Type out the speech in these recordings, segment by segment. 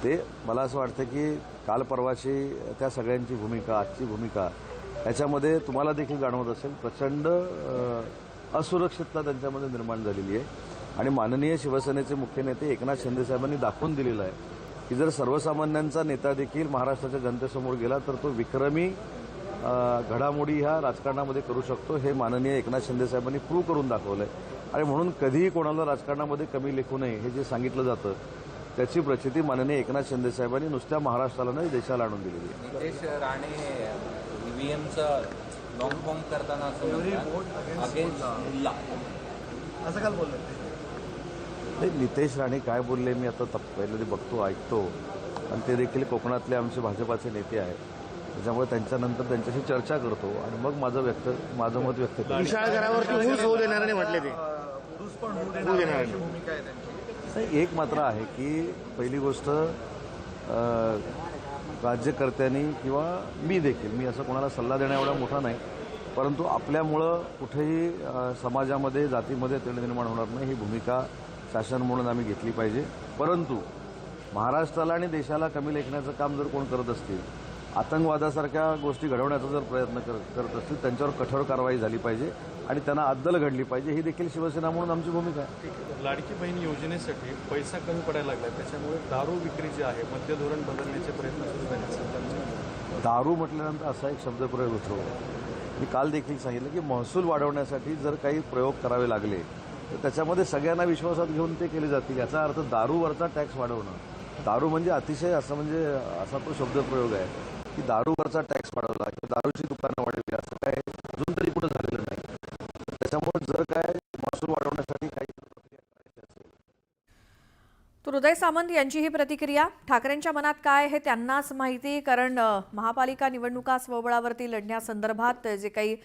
ते मला असं वाटतं की काल परवाची त्या सगळ्यांची भूमिका, आजची भूमिका याच्यामध्ये तुम्हाला देखील जाणवत असेल प्रचंड असुरक्षितता त्यांच्यामध्ये निर्माण झालेली आहे. आणि माननीय शिवसेनेचे मुख्य नेते एकनाथ शिंदे साहेबांनी दाखवून दिलेलं आहे की जर सर्वसामान्यांचा नेता देखील महाराष्ट्राच्या जनतेसमोर गेला तर तो विक्रमी घडामोडी ह्या राजकारणामध्ये करू शकतो. हे माननीय एकनाथ शिंदे साहेबांनी प्रूव्ह करून दाखवलं आहे. आणि म्हणून कधीही कोणाला राजकारणामध्ये कमी लेखू नये हे जे सांगितलं जातं त्याची प्रचिती माननीय एकनाथ शिंदे साहेबांनी नुसत्या महाराष्ट्राला नाही देशाला आणून दिलेली आहे. नितेश राणे ईव्हीएमचा लॉंग फॉर्म करताना असं काल बोलले ते नितेश राणे काय बोलले मी आता पहिले बघतो ऐकतो. आणि ते देखील कोकणातले आमचे भाजपाचे नेते आहेत. त्याच्यामुळे त्यांच्यानंतर त्यांच्याशी चर्चा करतो आणि मग माझं मत व्यक्त करतो. विशाळ घरावरती ऊस होऊ देणार नाही म्हटले ते. ऊस पण होऊ देणार अशी भूमिका आहे त्यांची. नाही, एक मात्र आहे की पहिली गोष्ट राज्यकर्त्यांनी किंवा मी असं कोणाला सल्ला देण्या एवढा मोठा नाही, परंतु आपल्यामुळं कुठेही समाजामध्ये जातीमध्ये तेढ निर्माण होणार नाही ही भूमिका शासन म्हणून आम्ही घेतली पाहिजे. परंतु महाराष्ट्राला आणि देशाला कमी लेखण्याचं काम जर कोण करत असतील, आतंकवादासारख्या गोष्टी घडवण्याचा जर प्रयत्न करत असतील त्यांच्यावर कठोर कारवाई झाली पाहिजे आणि त्यांना अद्दल घडली पाहिजे. ही देखील शिवसेना म्हणून आमची भूमिका आहे. लाडकी बहीण योजनेसाठी पैसा कमी पडायला लागला, त्याच्यामुळे दारू विक्री जी आहे मद्य धोरण बदलण्याचे प्रयत्न सुरू झाले. दारू म्हटल्यानंतर असा एक शब्दप्रयोग होतो. मी काल देखील सांगितलं की महसूल वाढवण्यासाठी जर काही प्रयोग करावे लागले तर त्याच्यामध्ये सगळ्यांना विश्वासात घेऊन ते केले जातील. याचा अर्थ दारूवरचा टॅक्स वाढवणं, दारू म्हणजे अतिशय असा तो शब्दप्रयोग आहे की दारूवरचा टॅक्स वाढवला किंवा दारूची दुकानं वाढवली असं काय अजून तरी कुठं झालेलं नाही. त्याच्यामुळे जर काय महसूल वाढवण्यासाठी काही तर उदय सामंत यांची ही प्रतिक्रिया. ठाकरेंच्या मनात काय हे त्यांनाच माहिती, कारण महापालिका निवडणुका स्वबळावरती लढण्यासंदर्भात जे काही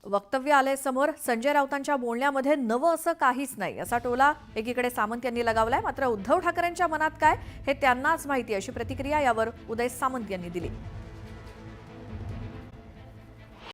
वक्तव्य आले समोर, संजय राऊतांच्या बोलण्यामध्ये नवं असं काहीच नाही असा टोला एकीकडे सामंत यांनी लगावलाय. मात्र उद्धव ठाकरेंच्या मनात काय हे त्यांनाच माहिती अशी प्रतिक्रिया यावर उदय सामंत यांनी दिली.